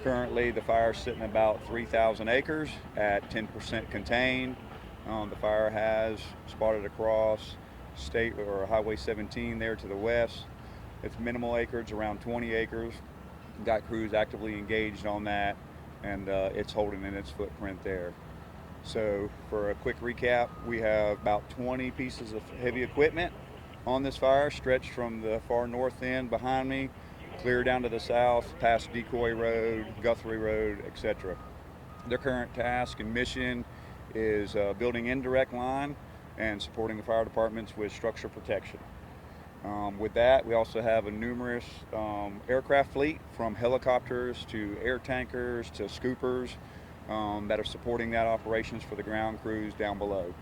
Currently, the fire is sitting about 3,000 acres at 10% contained. The fire has spotted across state or Highway 17 there to the west. It's minimal acreage, around 20 acres. Got crews actively engaged on that, and it's holding in its footprint there. So for a quick recap, we have about 20 pieces of heavy equipment on this fire, stretched from the far north end behind me, clear down to the south, past Decoy Road, Guthrie Road, etc. Their current task and mission is building indirect line and supporting the fire departments with structure protection. With that, we also have a numerous aircraft fleet, from helicopters to air tankers to scoopers, that are supporting that operations for the ground crews down below.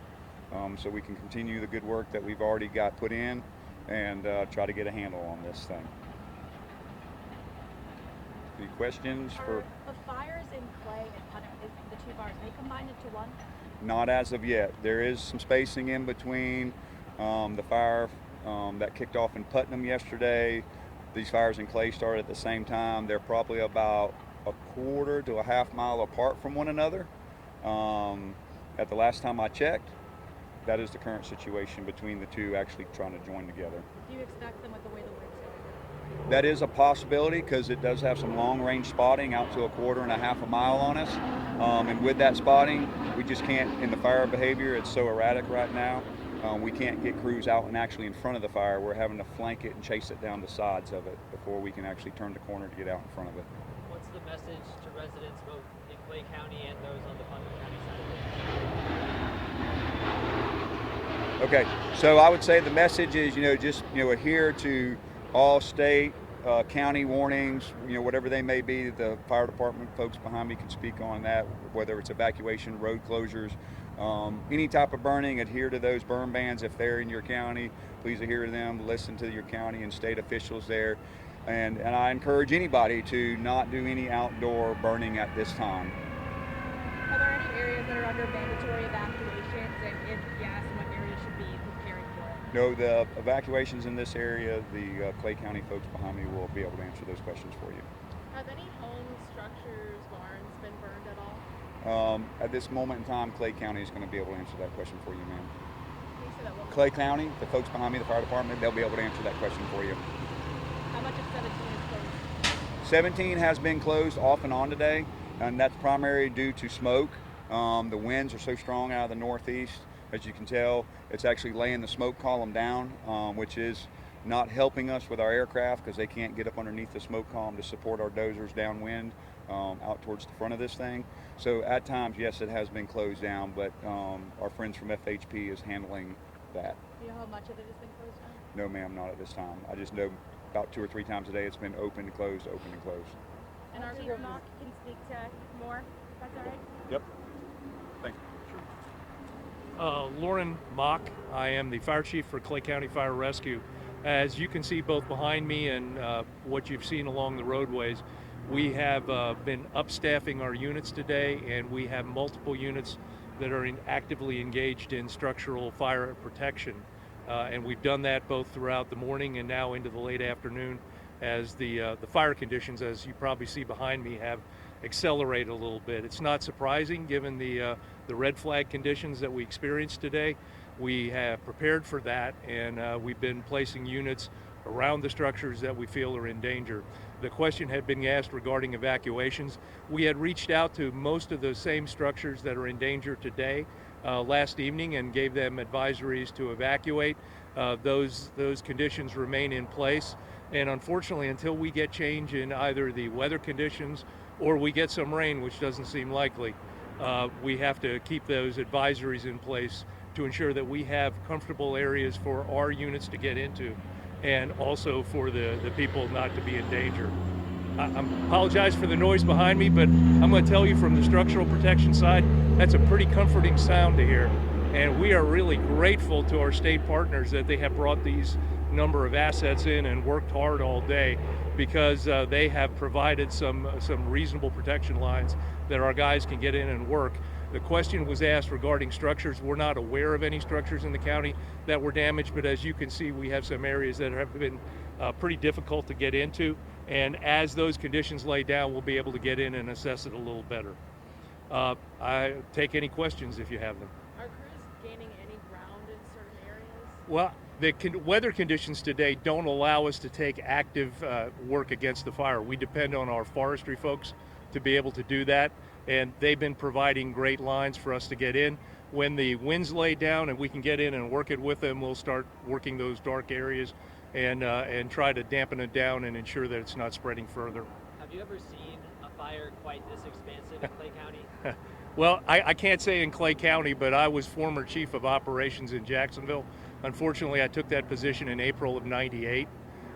So we can continue the good work that we've already got put in and try to get a handle on this thing. Any questions for? The fires in Clay and Putnam, the two fires, they combined into one? Not as of yet. There is some spacing in between. The fire that kicked off in Putnam yesterday, these fires in Clay started at the same time. They're probably about a quarter to a half mile apart from one another. At the last time I checked, that is the current situation between the two actually trying to join together. Do you expect them with the way the wind's going? That is a possibility, because it does have some long range spotting out to a quarter and a half a mile on us. And with that spotting, we just can't, in the fire behavior, it's so erratic right now. We can't get crews out and actually in front of the fire. We're having to flank it and chase it down the sides of it before we can actually turn the corner to get out in front of it. What's the message to residents both in Clay County and those on the Putnam County side of Okay, so I would say the message is, just, adhere to all state, county warnings, whatever they may be. The fire department folks behind me can speak on that, whether it's evacuation, road closures, any type of burning. Adhere to those burn bans if they're in your county. Please adhere to them. Listen to your county and state officials there. And I encourage anybody to not do any outdoor burning at this time. Are there any areas that are under mandatory evacuations, and if yes, what areas should be preparing for it? No, the evacuations in this area, the Clay County folks behind me will be able to answer those questions for you. Have any homes, structures, barns been burned at all? At this moment in time, Clay County is going to be able to answer that question for you, ma'am. Can you say that one more Clay time? County, the folks behind me, the fire department, they'll be able to answer that question for you. How much of 17 is closed? 17 has been closed off and on today, and that's primarily due to smoke. The winds are so strong out of the northeast, as you can tell, it's actually laying the smoke column down, which is not helping us with our aircraft, because they can't get up underneath the smoke column to support our dozers downwind out towards the front of this thing. So at times, yes, it has been closed down, but our friends from FHP is handling that. Do you know how much of it has been closed down? No, ma'am, not at this time. I just know about 2 or 3 times a day it's been open and closed, open and closed. And our Chief Mock can speak to more, if that's all right? Yep. Thank you. Lauren Mock. I am the fire chief for Clay County Fire Rescue. As you can see both behind me and what you've seen along the roadways, we have been upstaffing our units today, and we have multiple units that are actively engaged in structural fire protection. And we've done that both throughout the morning and now into the late afternoon, as the fire conditions, as you probably see behind me, have accelerated a little bit. It's not surprising given the red flag conditions that we experienced today. We have prepared for that, and we've been placing units around the structures that we feel are in danger. The question had been asked regarding evacuations. We had reached out to most of the same structures that are in danger today last evening and gave them advisories to evacuate. Those conditions remain in place, and unfortunately, until we get change in either the weather conditions or we get some rain, which doesn't seem likely, we have to keep those advisories in place to ensure that we have comfortable areas for our units to get into, and also for the people not to be in danger. I apologize for the noise behind me, but I'm going to tell you from the structural protection side, that's a pretty comforting sound to hear. And we are really grateful to our state partners that they have brought these number of assets in and worked hard all day, because they have provided some reasonable protection lines that our guys can get in and work. The question was asked regarding structures. We're not aware of any structures in the county that were damaged, but as you can see, we have some areas that have been pretty difficult to get into. And as those conditions lay down, we'll be able to get in and assess it a little better. I take any questions if you have them. Are crews gaining any ground in certain areas? Well, the weather conditions today don't allow us to take active work against the fire. We depend on our forestry folks to be able to do that, and they've been providing great lines for us to get in. When the winds lay down and we can get in and work it with them, we'll start working those dark areas and try to dampen it down and ensure that it's not spreading further. Have you ever seen a fire quite this expansive in Clay County? Well, I can't say in Clay County, but I was former chief of operations in Jacksonville. Unfortunately, I took that position in April of '98,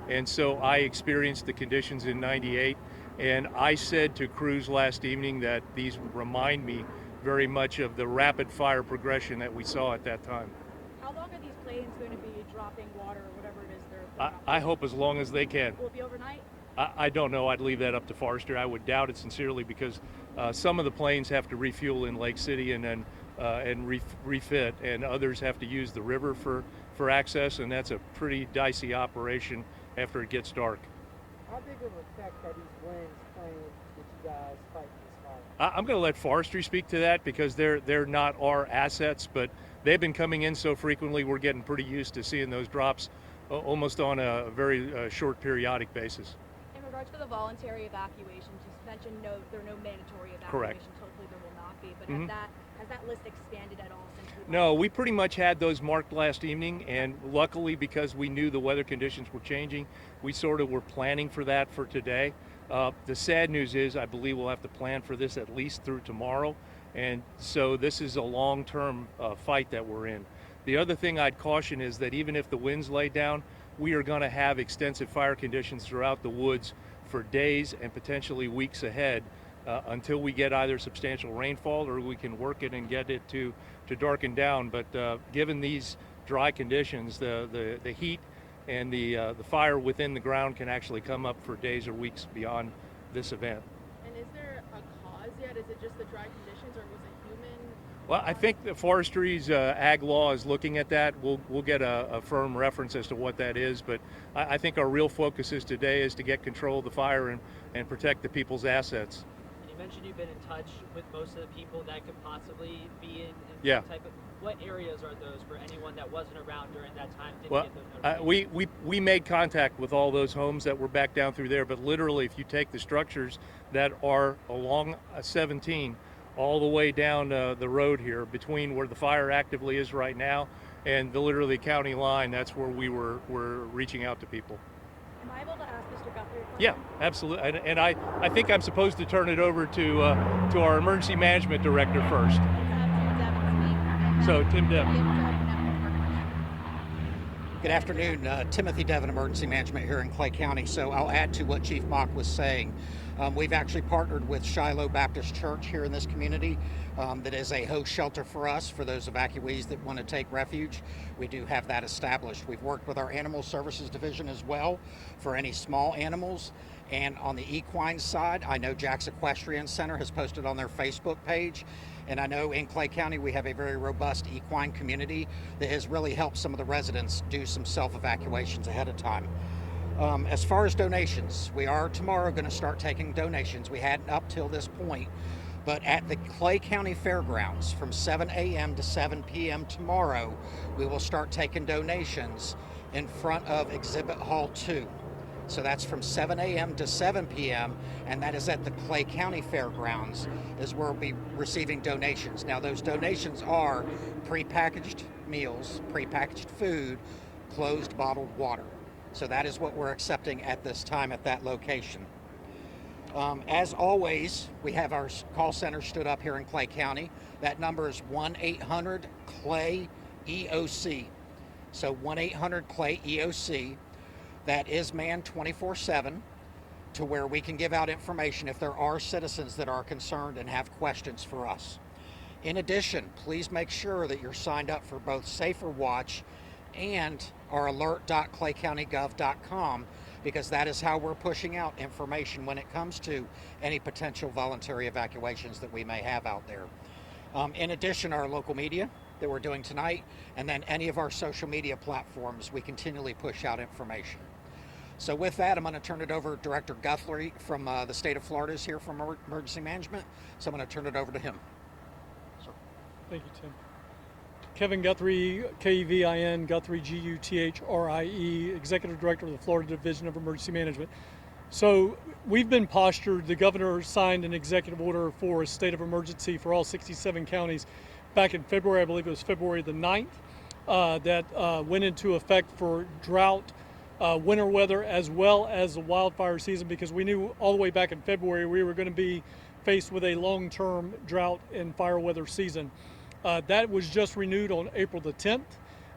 and so I experienced the conditions in '98. And I said to crews last evening that these remind me very much of the rapid fire progression that we saw at that time. How long are these planes going to be dropping water or whatever it is they're I hope as long as they can. Will it be overnight? I don't know. I'd leave that up to forestry. I would doubt it sincerely because some of the planes have to refuel in Lake City and then refit, and others have to use the river for access, and that's a pretty dicey operation after it gets dark. How big of an effect are these winds playing with you guys fighting this fire? I'm going to let forestry speak to that because they're not our assets, but they've been coming in so frequently we're getting pretty used to seeing those drops almost on a very short periodic basis. In regards to the voluntary evacuations, you mentioned there are no mandatory evacuations. Correct. Hopefully there will not be, but Mhm. has that list expanded at all since we No, we pretty much had those marked last evening, and luckily because we knew the weather conditions were changing, we sort of were planning for that for today. The sad news is I believe we'll have to plan for this at least through tomorrow, and so this is a long-term fight that we're in. The other thing I'd caution is that even if the winds lay down, we are going to have extensive fire conditions throughout the woods for days and potentially weeks ahead until we get either substantial rainfall or we can work it and get it to darken down. But given these dry conditions, the heat and the fire within the ground can actually come up for days or weeks beyond this event. And is there a cause yet? Is it just the dry conditions, or was it human? Well, I think the forestry's ag law is looking at that. We'll get a firm reference as to what that is, but I think our real focus is today is to get control of the fire and protect the people's assets. And you mentioned you've been in touch with most of the people that could possibly be in Yeah. some type of. What areas are those for anyone that wasn't around during that time? Didn't Well, get those notifications? we made contact with all those homes that were back down through there, but literally if you take the structures that are along 17 all the way down the road here between where the fire actively is right now and literally county line, that's where we're reaching out to people. Am I able to ask Mr. Guthrie a question? Yeah, absolutely. And I think I'm supposed to turn it over to our emergency management director first. So Tim Devon. Good afternoon, Timothy Devon, Emergency Management here in Clay County. So I'll add to what Chief Mock was saying. We've actually partnered with Shiloh Baptist Church here in this community that is a host shelter for us, for those evacuees that want to take refuge. We do have that established. We've worked with our Animal Services Division as well for any small animals. And on the equine side, I know Jack's Equestrian Center has posted on their Facebook page. And I know in Clay County we have a very robust equine community that has really helped some of the residents do some self-evacuations ahead of time. As far as donations, we are tomorrow going to start taking donations. We hadn't up till this point, but at the Clay County Fairgrounds from 7 a.m. to 7 p.m. tomorrow, we will start taking donations in front of Exhibit Hall 2. So that's from 7 a.m. to 7 p.m., and that is at the Clay County Fairgrounds, is where we'll be receiving donations. Now, those donations are prepackaged meals, prepackaged food, closed bottled water. So that is what we're accepting at this time at that location. As always, we have our call center stood up here in Clay County. That number is 1-800-CLAY-EOC. So 1-800-CLAY-EOC. That is manned 24/7 to where we can give out information if there are citizens that are concerned and have questions for us. In addition, please make sure that you're signed up for both Safer Watch and our alert.claycountygov.com, because that is how we're pushing out information when it comes to any potential voluntary evacuations that we may have out there. In addition, our local media that we're doing tonight, and then any of our social media platforms, we continually push out information. So with that, I'm going to turn it over to Director Guthrie from the state of Florida is here from Emergency Management. So I'm going to turn it over to him. Thank you, Tim. Kevin Guthrie, K-E-V-I-N, Guthrie, G-U-T-H-R-I-E, Executive Director of the Florida Division of Emergency Management. So we've been postured. The governor signed an executive order for a state of emergency for all 67 counties back in February. I believe it was February the 9th, that went into effect for drought, winter weather, as well as the wildfire season, because we knew all the way back in February we were going to be faced with a long-term drought and fire weather season. That was just renewed on April the 10th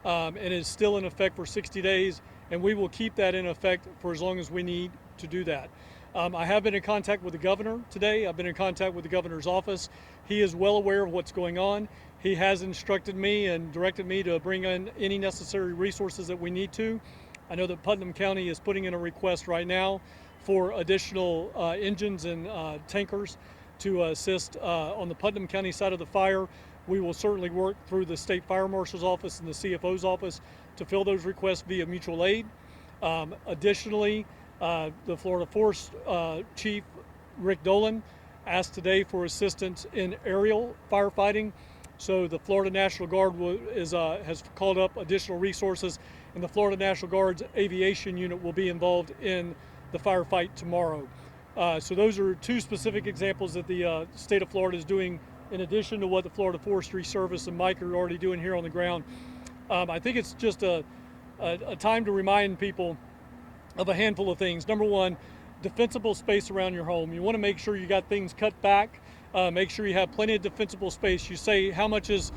and is still in effect for 60 days, and we will keep that in effect for as long as we need to do that. I have been in contact with the governor today. I've been in contact with the governor's office. He is well aware of what's going on. He has instructed me and directed me to bring in any necessary resources that we need to. I know that Putnam County is putting in a request right now for additional engines and tankers to assist on the Putnam County side of the fire. We will certainly work through the State Fire Marshal's office and the CFO's office to fill those requests via mutual aid. Additionally, the Florida Forest Chief, Rick Dolan, asked today for assistance in aerial firefighting. So the Florida National Guard has called up additional resources, and the Florida National Guard's aviation unit will be involved in the firefight tomorrow. So those are two specific examples that the state of Florida is doing in addition to what the Florida Forestry Service and Mike are already doing here on the ground. I think it's just a time to remind people of a handful of things. Number one, defensible space around your home. You want to make sure you got things cut back. Make sure you have plenty of defensible space. You say, how much is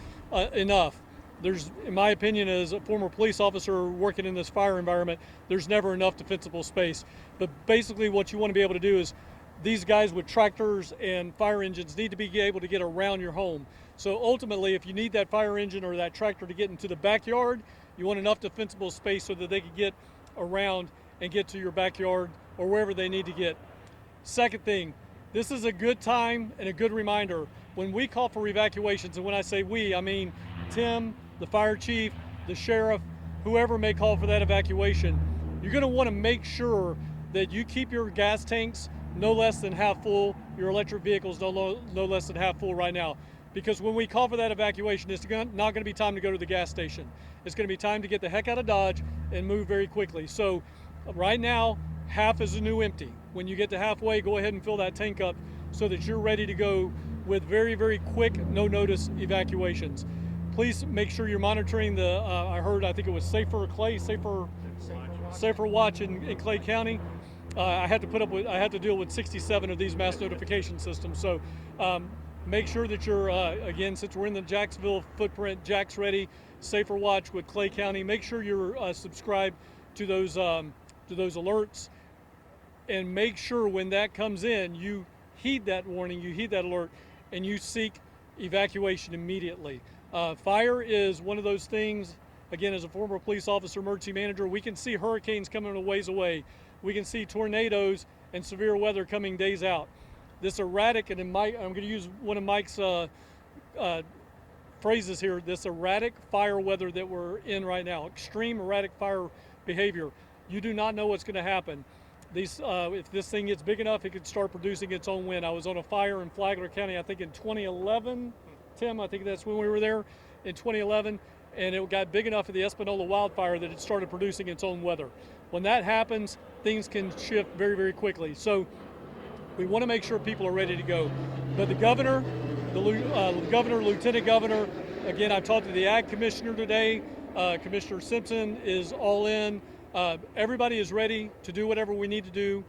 enough? There's, in my opinion, as a former police officer working in this fire environment, there's never enough defensible space. But basically what you want to be able to do is, these guys with tractors and fire engines need to be able to get around your home. So ultimately, if you need that fire engine or that tractor to get into the backyard, you want enough defensible space so that they can get around and get to your backyard or wherever they need to get. Second thing, this is a good time and a good reminder. When we call for evacuations, and when I say we, I mean Tim, the fire chief, the sheriff, whoever may call for that evacuation, you're going to want to make sure that you keep your gas tanks no less than half full, your electric vehicles no less than half full right now. Because when we call for that evacuation, it's not going to be time to go to the gas station. It's going to be time to get the heck out of Dodge and move very quickly. So right now, half is a new empty. When you get to halfway, go ahead and fill that tank up so that you're ready to go with very, very quick, no notice evacuations. Please make sure you're monitoring the, I think it was Safer Watch in Clay County. I had to deal with 67 of these mass notification systems. So make sure that you're, again, since we're in the Jacksonville footprint, Jack's Ready, Safer Watch with Clay County, make sure you're subscribed to those alerts, and make sure when that comes in, you heed that warning, you heed that alert, and you seek evacuation immediately. Fire is one of those things, again, as a former police officer, emergency manager, we can see hurricanes coming a ways away. We can see tornadoes and severe weather coming days out. This erratic, and I'm going to use one of Mike's phrases here, this erratic fire weather that we're in right now, extreme erratic fire behavior. You do not know what's going to happen. If this thing gets big enough, it could start producing its own wind. I was on a fire in Flagler County, I think in 2011, Tim, I think that's when we were there, in 2011, and it got big enough for the Espanola wildfire that it started producing its own weather. When that happens, things can shift very, very quickly. So we want to make sure people are ready to go. But the governor, lieutenant governor, again, I talked to the ag commissioner today. Commissioner Simpson is all in. Everybody is ready to do whatever we need to do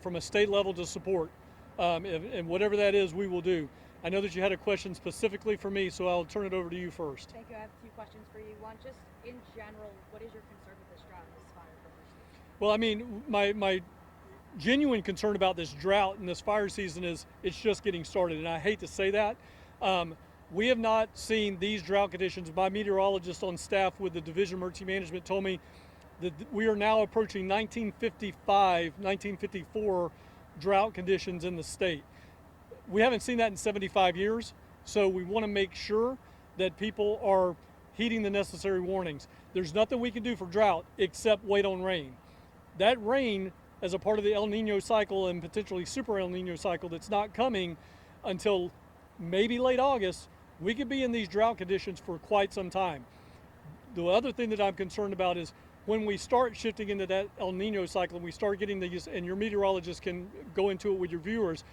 from a state level to support. And whatever that is, we will do. I know that you had a question specifically for me, so I'll turn it over to you first. Thank you. I have a few questions for you. One, just in general, what is your concern with this drought and this fire purpose? Well, I mean, my genuine concern about this drought and this fire season is it's just getting started, and I hate to say that. We have not seen these drought conditions. My meteorologist on staff with the Division of Emergency Management told me that we are now approaching 1955, 1954 drought conditions in the state. We haven't seen that in 75 years, so we want to make sure that people are heeding the necessary warnings. There's nothing we can do for drought except wait on rain. that rain as a part of the El Nino cycle and potentially super El Nino cycle that's not coming until maybe late August, we could be in these drought conditions for quite some time. The other thing that I'm concerned about is when we start shifting into that El Nino cycle and we start getting these, and your meteorologist can go into it with your viewers,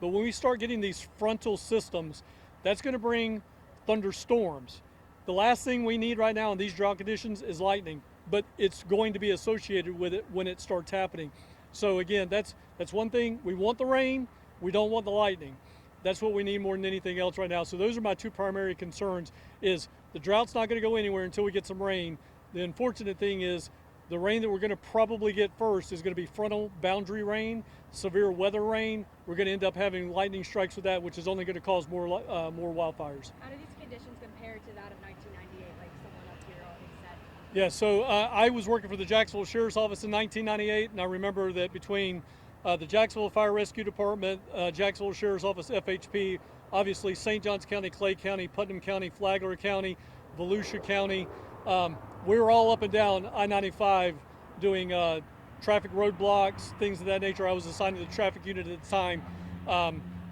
but when we start getting these frontal systems, that's going to bring thunderstorms. The last thing we need right now in these drought conditions is lightning, but it's going to be associated with it when it starts happening. So again, that's one thing. We want the rain, we don't want the lightning. That's what we need more than anything else right now. So those are my two primary concerns. Is the drought's not going to go anywhere until we get some rain. The unfortunate thing is the rain that we're going to probably get first is going to be frontal boundary rain, severe weather rain. We're going to end up having lightning strikes with that, which is only going to cause more wildfires. How do these conditions compare to that of 1998, like someone up here already said? Yeah, so I was working for the Jacksonville Sheriff's Office in 1998, and I remember that between the Jacksonville Fire Rescue Department, Jacksonville Sheriff's Office, FHP, obviously St. Johns County, Clay County, Putnam County, Flagler County, Volusia County, we were all up and down I-95 doing traffic roadblocks, things of that nature. I was assigned to the traffic unit at the time.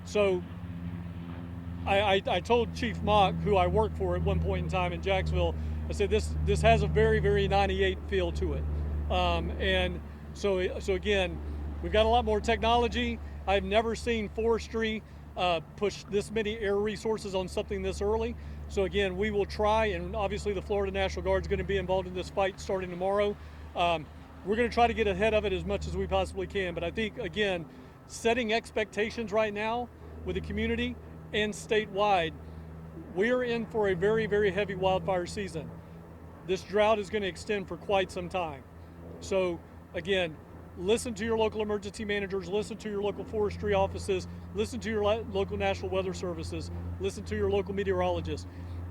So I told Chief Mock, who I worked for at one point in time in Jacksonville, I said, this has a very, very 98 feel to it. And so again, we've got a lot more technology. I've never seen forestry push this many air resources on something this early. So again, we will try, and obviously the Florida National Guard is going to be involved in this fight starting tomorrow. We're going to try to get ahead of it as much as we possibly can. But I think, again, setting expectations right now with the community and statewide, we're in for a very, very heavy wildfire season. This drought is going to extend for quite some time. So again, listen to your local emergency managers, listen to your local forestry offices, listen to your local National Weather Services, listen to your local meteorologists.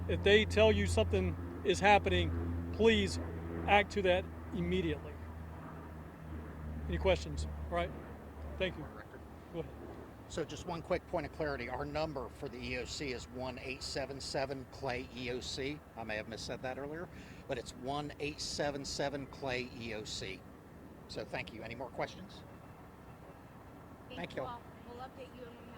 If they tell you something is happening, please act to that immediately. Any questions? All right. Thank you. Go ahead. So just one quick point of clarity. Our number for the EOC is 1-877-CLAY EOC. I may have missaid that earlier, but it's 1-877-CLAY EOC. So thank you. Any more questions? Thank you all. We'll update you in